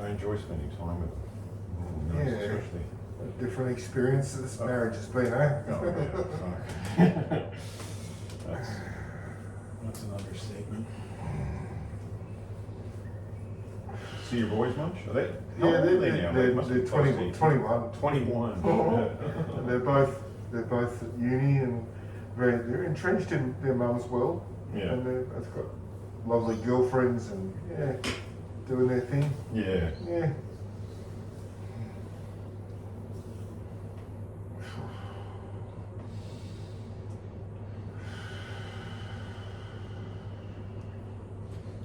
I enjoy spending time with them. Yeah. Especially. A different experience that this marriage has been, eh? That's an understatement. See your boys much? Are they? Yeah, They must they're be close to 21. 21. And they're both at uni and they're entrenched in their mum's world. Yeah. And they've both got lovely girlfriends and yeah, doing their thing. Yeah. Yeah.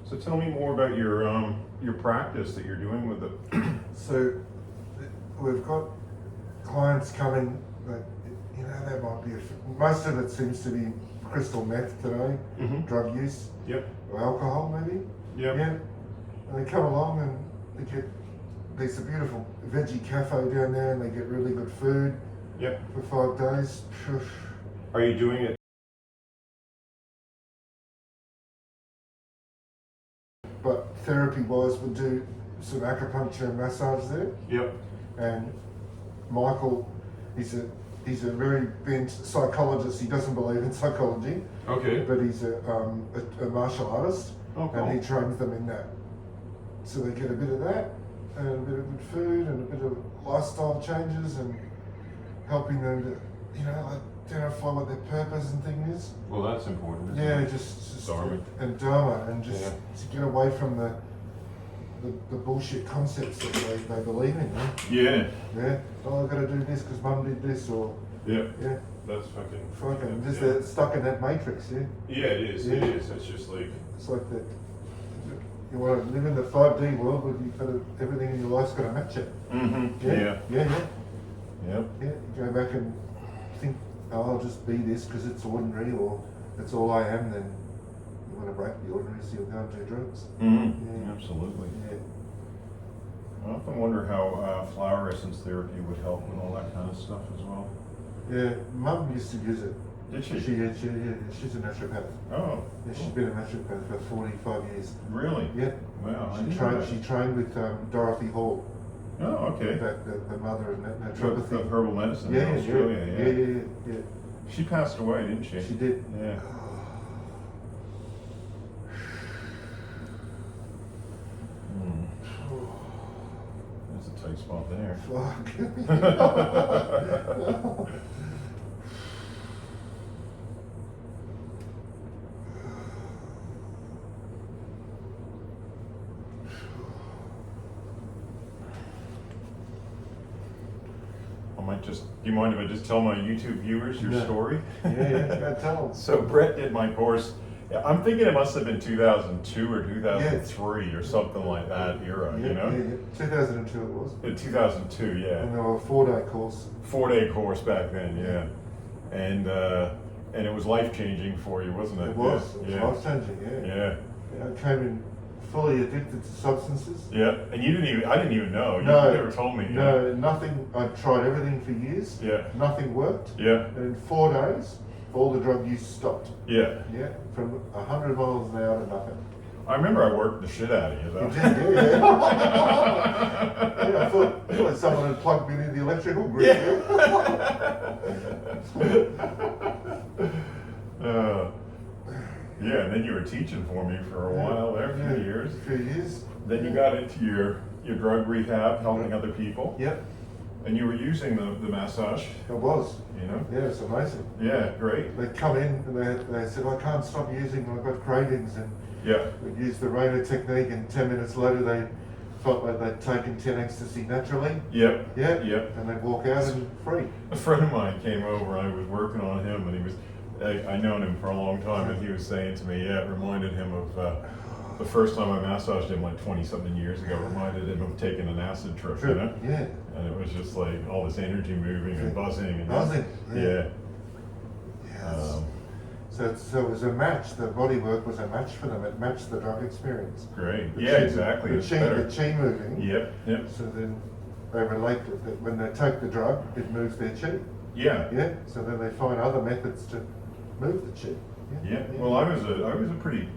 So tell me more about your practice that you're doing with it. So we've got clients coming that, you know, they might be, most of it seems to be crystal meth today, drug use, Yep. or alcohol maybe. Yep. Yeah. And they come along and they get, there's a beautiful veggie cafe down there and they get really good food Yep. for 5 days. Are you doing it? But therapy-wise, we'll do some acupuncture and massage there. Yep. And Michael, he's a very bent psychologist. He doesn't believe in psychology, Okay. but he's a martial artist, Oh, cool. and he trains them in that. So they get a bit of that, and a bit of good food, and a bit of lifestyle changes, and helping them to, you know, identify what their purpose and thing is. Well, that's important. Isn't Yeah, it? just Dharma. and Dharma, and just Yeah. to get away from the bullshit concepts that they believe in. Yeah. Yeah. Oh, I've got to do this because Mum did this, or Yeah. yeah, That's fucking. fucking just yeah. stuck in that matrix. Yeah. Yeah, it is. Yeah. It is. It's just like. It's like that. You want to live in the 5D world, but you've got to, everything in your life's got to match it. Mm-hmm. Yeah. Yeah. Yeah. Yeah. Yep. Yeah. You go back and think, oh, I'll just be this because it's ordinary, or that's all I am. Then you want to break the ordinary, so you'll go and do drugs. Mm-hmm. Yeah. Absolutely. Yeah. I often wonder how flower essence therapy would help with all that kind of stuff as well. Yeah, Mum used to use it. Did she? She's a naturopath. Oh. Yeah, she's been a naturopath for 45 years. Really? Yeah. Wow. I She didn't know trained. that. She trained with Dorothy Hall, Oh, okay. the mother of Of naturopathy. herbal medicine Yeah, in Australia. yeah. She passed away, didn't she? She did. Yeah. Hmm. That's a tight spot there. Fuck. I might just. Do you mind if I just tell my YouTube viewers your Yeah. story? Yeah, go tell them. So Brett did my course. I'm thinking it must have been 2002 or 2003 or something like that era. Yeah, You know. yeah. 2002 it was. In 2002, yeah. And they were a 4-day course. 4-day course back then, yeah. And it was life changing for you, wasn't it? It was. Yeah. It was life changing. Yeah. Yeah. Yeah, I came in fully addicted to substances. Yeah. And I didn't even know. You No. never told me. No, nothing. I tried everything for years. Yeah. Nothing worked. Yeah. And in 4 days, all the drug use stopped. Yeah. Yeah, from 100 miles an hour to nothing. I remember I worked the shit out of you, though. You did, yeah. Yeah, I thought someone had plugged me into the electrical grid. Yeah, and then you were teaching for me for a while there, a few years. A few years. Then you got into your drug rehab, helping other people. Yep, And you were using the massage, it was. you know? Yeah, it's amazing. Yeah, great. They come in and they said, I can't stop using, I've got cravings. And Yeah. we'd use the Raynor technique, and 10 minutes later they felt like they'd taken 10 ecstasy naturally. Yep. Yeah, Yep. and they'd walk out and free. A friend of mine came over, I was working on him, and he was, I known him for a long time, and he was saying to me, yeah, it reminded him of the first time I massaged him like 20-something years ago, reminded him of taking an acid trip, you know? Yeah. And it was just like all this energy moving and buzzing. And Buzzing, Yeah. Yeah. So it was a match. The Bodywork was a match for them. It matched the drug experience. Great. The Yeah, chi- exactly. The It's chi, better. the chi moving. Yep. Yep. So then they relate that when they take the drug, it moves their chi. Yeah. Yeah. So then they find other methods to move the chi. Yeah. Well, I was a pretty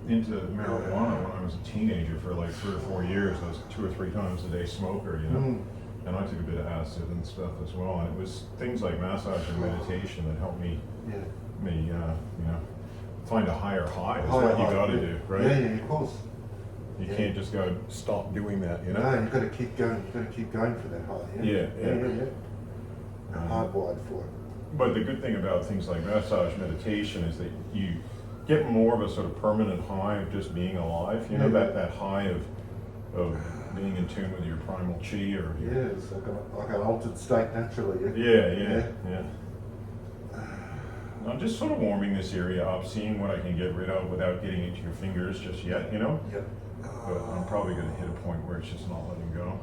into marijuana when I was a teenager for like 3 or 4 years. I was 2 or 3 times a day smoker, you know. And I took a bit of acid and stuff as well. And it was things like massage and meditation that helped me, you know, find a higher high. That's what you got to do, right? Yeah, of course. You can't just go stop doing that, you know. No, you've got to keep going. You've got to keep going for that high. Yeah. Hardwired for it. But the good thing about things like massage meditation is that you get more of a sort of permanent high of just being alive. You know, that high of being in tune with your primal chi or your... it's like an altered state naturally. Yeah. I'm just sort of warming this area up, seeing what I can get rid of without getting into your fingers just yet, you know? But I'm probably going to hit a point where it's just not letting go.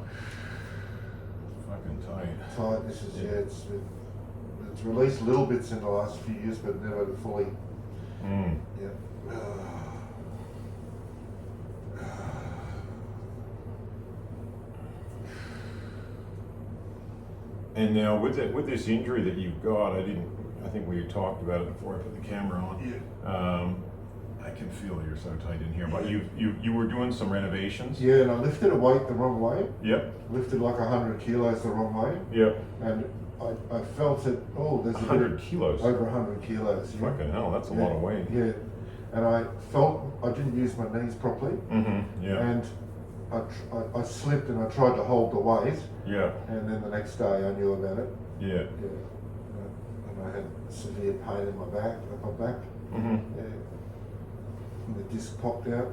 It's fucking tight. Tight. This is it's released little bits in the last few years, but never fully. And now with this injury that you've got, I think we talked about it before I put the camera on. I can feel you're so tight in here, but you were doing some renovations. Yeah, and I lifted a weight the wrong way. Yep. Lifted like 100 kilos the wrong way. Yep. And I felt it. Oh, there's 100 kilos. Over 100 kilos. Yeah. Fucking hell, that's a lot of weight. Yeah. And I felt I didn't use my knees properly. Yeah. And I slipped and I tried to hold the weight. Yeah. And then the next day I knew about it. Yeah. Yeah. And I had severe pain in my back, upper back. Yeah. And the disc popped out.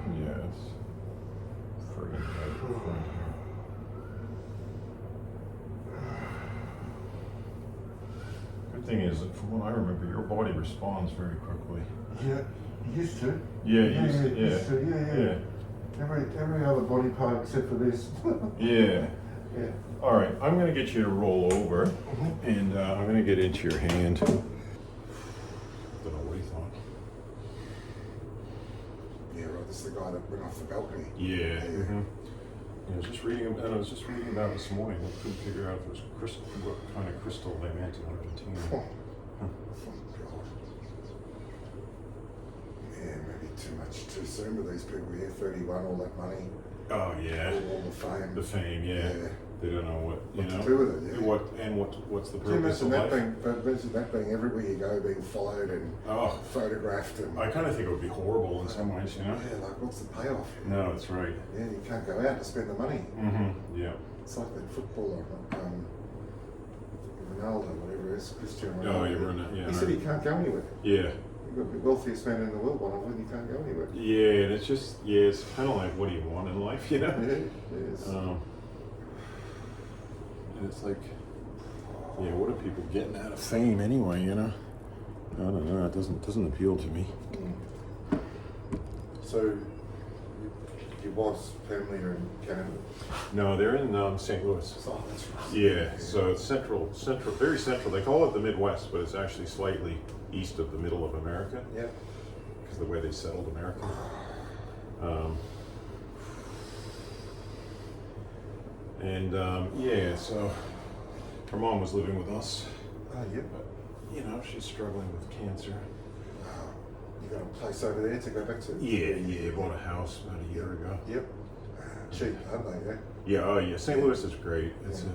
Yeah, it's friggin' tight. Good thing is that from what I remember, your body responds very quickly. Yeah, it used to. Yeah. Every other body part except for this. Yeah. Yeah. All right, I'm going to get you to roll over, and I'm going to get into your hand. Don't know what he thought. Yeah, right. This is the guy that went off the balcony. Yeah. I was just reading about this morning. I couldn't figure out if it was what kind of crystal they meant in Argentina. Oh God. Yeah, maybe too much too soon with these people here. 31, all that money. Oh yeah. All the fame. The fame, yeah. They don't know what to do with it. Yeah. What's the Can you purpose of imagine life? that being everywhere you go, being followed and photographed and. I kind of think it would be horrible in some ways, you know. Yeah, like what's the payoff? No, that's right. Yeah, you can't go out to spend the money. Yeah. It's like that footballer, Ronaldo, whatever it is, Cristiano Ronaldo. Oh, you're running. Yeah. He said he can't go anywhere. Yeah. You've got the wealthiest man in the world, one of them, you can't go anywhere. Yeah, and it's just it's kind of like, what do you want in life, you know? Yeah, yes. And it's like, yeah, what are people getting out of fame anyway, you know? I don't know, it doesn't appeal to me. So, your wife's family are in Canada? No, they're in St. Louis. Oh, that's right. Yeah, so it's central, very central. They call it the Midwest, but it's actually slightly east of the middle of America. Yeah. Because of the way they settled America. Yeah, so her mom was living with us. Oh, yeah. But, you know, she's struggling with cancer. You got a place over there to go back to? Yeah, bought a house about a year ago. Yep. Cheap, aren't they? Yeah, yeah. St. Louis is great. It's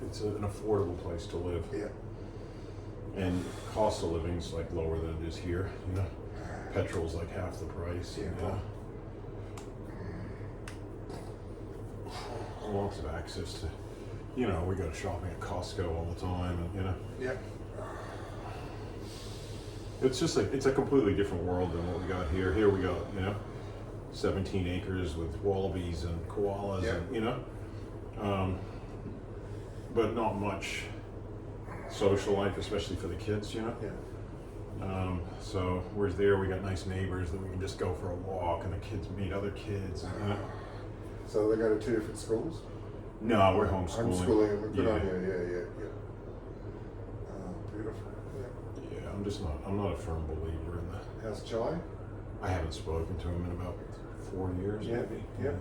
it's an affordable place to live. Yeah. And cost of living's like lower than it is here. You know, petrol's like half the price. Yeah. You know? Lots of access to. You know, we go shopping at Costco all the time, and you know. Yeah. It's just like, it's a completely different world than what we got here. Here we got, 17 acres with wallabies and koalas, and, you know. But not much social life, especially for the kids, you know. Yeah. So whereas there we got nice neighbors that we can just go for a walk, and the kids meet other kids. And, So they go to 2 different schools? No, we're homeschooling. Homeschooling, good Yeah. on you, yeah. Oh, beautiful. Yeah. Yeah, I'm not a firm believer in that. How's Jai? I haven't spoken to him in about 4 years, Yeah, maybe. yeah.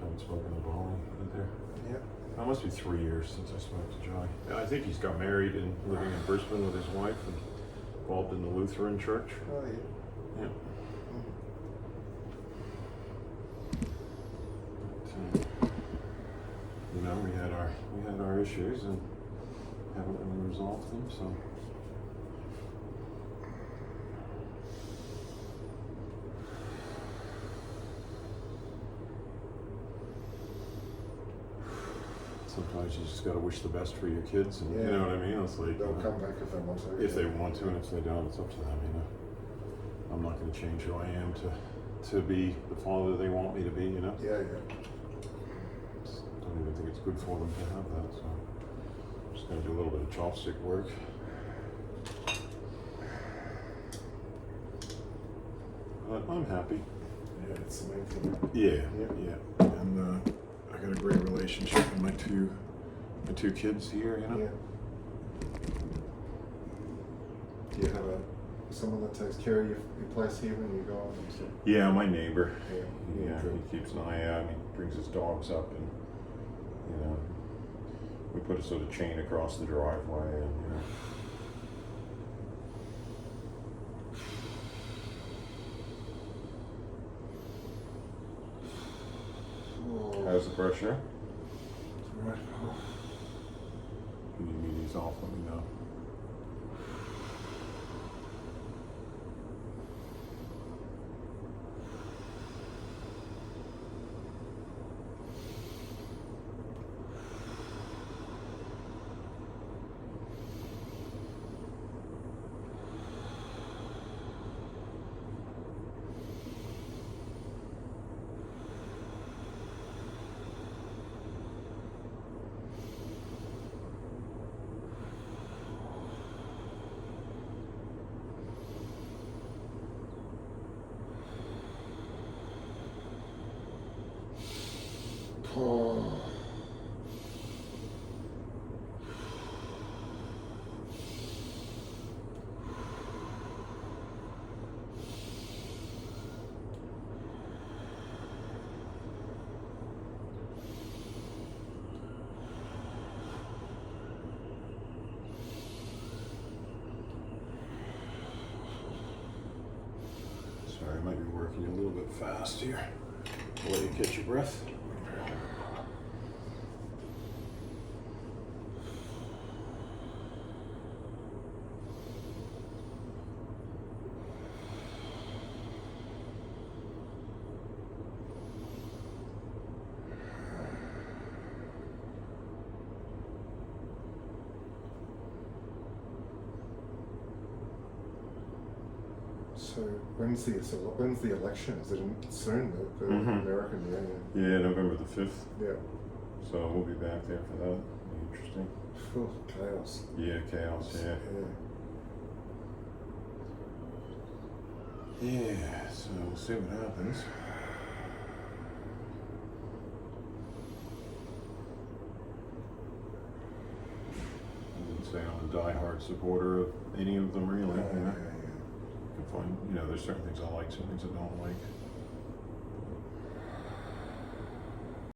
haven't spoken to Bonnie either. Yeah. That must be 3 years since I spoke to Joy. Yeah, I think he's got married and living in Brisbane with his wife and involved in the Lutheran church. Oh, yeah. Yeah. But, you know, we had our issues and haven't really resolved them, so. Sometimes you just gotta wish the best for your kids, and you know what I mean? It's like, They'll come back if they want to. if they want to, and if they don't, it's up to them, you know. I'm not gonna change who I am to be the father they want me to be, you know? Yeah, yeah. Don't even think it's good for them to have that, so I'm just gonna do a little bit of chopstick work. But I'm happy. Yeah, it's the main thing. Yeah. And I got a great relationship with my two kids here, you know? Yeah. Do you have someone that takes care of your place here when you go on? And so, Yeah, my neighbor. yeah. He keeps an eye out. He brings his dogs up, and you know, we put a sort of chain across the driveway, and you know. How's the pressure? Right. If you need me these off, let me know. Oh. Sorry, I might be working a little bit fast here. I'll let you catch your breath. So when's the election? Is it soon? The American, Yeah, November the 5th. yeah. So we'll be back there for that. Interesting. Phew, chaos. Yeah, chaos, yeah. Yeah, so we'll see what happens. I wouldn't say I'm a diehard supporter of any of them really, you know. You can find, you know, there's certain things I like, certain things I don't like.